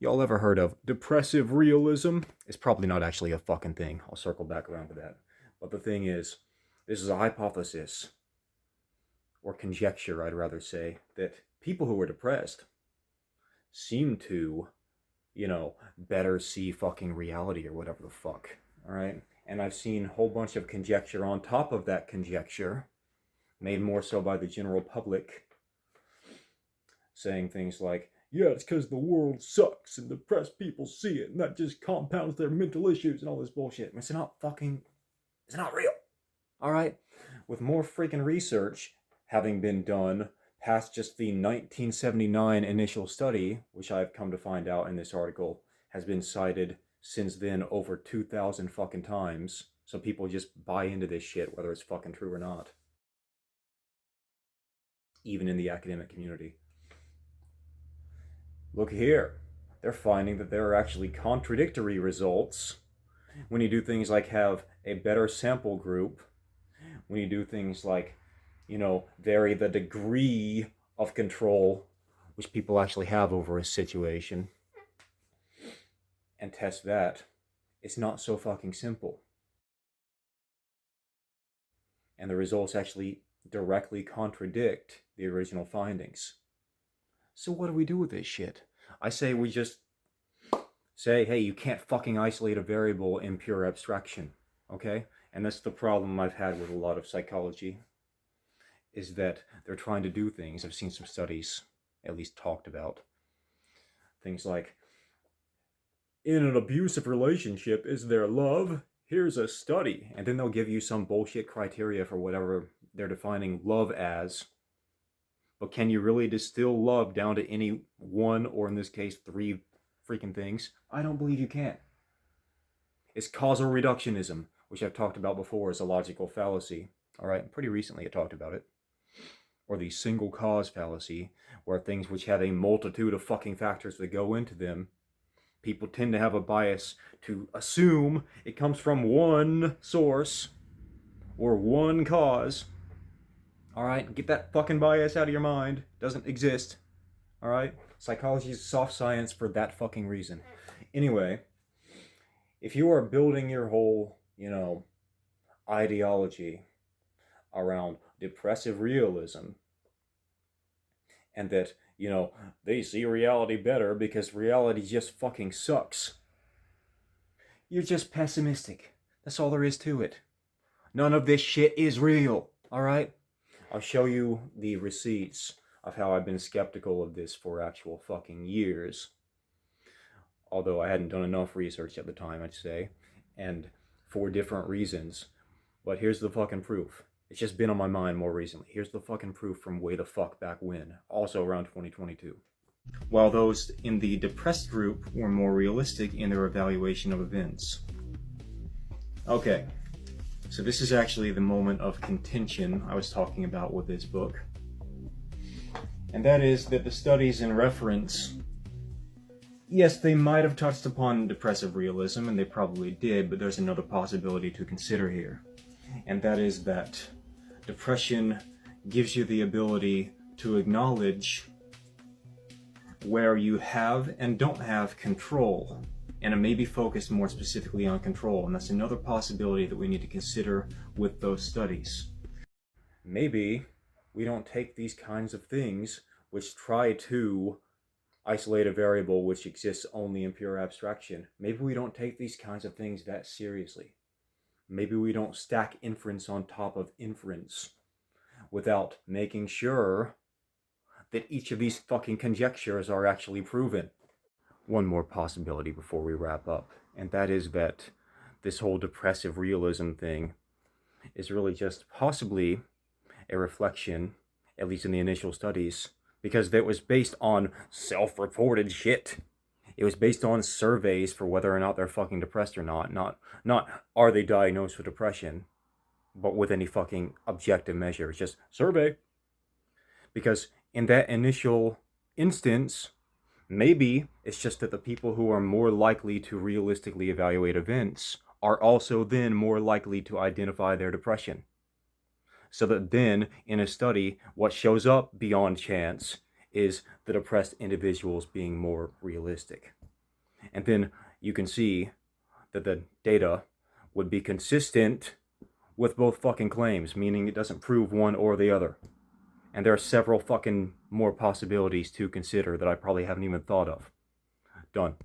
Y'all ever heard of depressive realism? It's probably not actually a fucking thing. I'll circle back around to that. But the thing is, this is a hypothesis, or conjecture, I'd rather say, that people who are depressed seem to, better see fucking reality or whatever the fuck. Alright? And I've seen a whole bunch of conjecture on top of that conjecture, made more so by the general public, saying things like, yeah, it's because the world sucks and depressed people see it, and that just compounds their mental issues and all this bullshit. It's not real. Alright? With more freaking research having been done past just the 1979 initial study, which I've come to find out in this article, has been cited since then over 2,000 fucking times. So people just buy into this shit, whether it's fucking true or not. Even in the academic community. Look here. They're finding that there are actually contradictory results when you do things like have a better sample group, when you do things like, vary the degree of control which people actually have over a situation and test that. It's not so fucking simple. And the results actually directly contradict the original findings. So what do we do with this shit? I say we just say, hey, you can't fucking isolate a variable in pure abstraction, okay? And that's the problem I've had with a lot of psychology, is that they're trying to do things. I've seen some studies, at least talked about, things like, in an abusive relationship, is there love? Here's a study. And then they'll give you some bullshit criteria for whatever they're defining love as. But can you really distill love down to any one, or in this case, three freaking things? I don't believe you can. It's causal reductionism, which I've talked about before as a logical fallacy. All right, pretty recently I talked about it. Or the single cause fallacy, where things which have a multitude of fucking factors that go into them, people tend to have a bias to assume it comes from one source or one cause. All right, get that fucking bias out of your mind. It doesn't exist. All right, psychology is soft science for that fucking reason. Anyway, if you are building your whole, ideology around depressive realism, and that, they see reality better because reality just fucking sucks, you're just pessimistic. That's all there is to it. None of this shit is real, alright? I'll show you the receipts of how I've been skeptical of this for actual fucking years. Although I hadn't done enough research at the time, I'd say, and for different reasons. But here's the fucking proof. It's just been on my mind more recently. Here's the fucking proof from way the fuck back when, also around 2022. While those in the depressed group were more realistic in their evaluation of events. Okay, so this is actually the moment of contention I was talking about with this book. And that is that the studies in reference, yes, they might have touched upon depressive realism, and they probably did, but there's another possibility to consider here. And that is that depression gives you the ability to acknowledge where you have and don't have control, and it may be focused more specifically on control, and that's another possibility that we need to consider with those studies. Maybe we don't take these kinds of things which try to isolate a variable which exists only in pure abstraction. Maybe we don't take these kinds of things that seriously. Maybe we don't stack inference on top of inference without making sure that each of these fucking conjectures are actually proven. One more possibility before we wrap up, and that is that this whole depressive realism thing is really just possibly a reflection, at least in the initial studies, because that was based on self-reported shit. It was based on surveys for whether or not they're fucking depressed or not. Not are they diagnosed with depression, but with any fucking objective measure. It's just survey. Because in that initial instance, maybe it's just that the people who are more likely to realistically evaluate events are also then more likely to identify their depression. So that then, in a study, what shows up beyond chance is the depressed individuals being more realistic. And then you can see that the data would be consistent with both fucking claims, meaning it doesn't prove one or the other. And there are several fucking more possibilities to consider that I probably haven't even thought of. Done.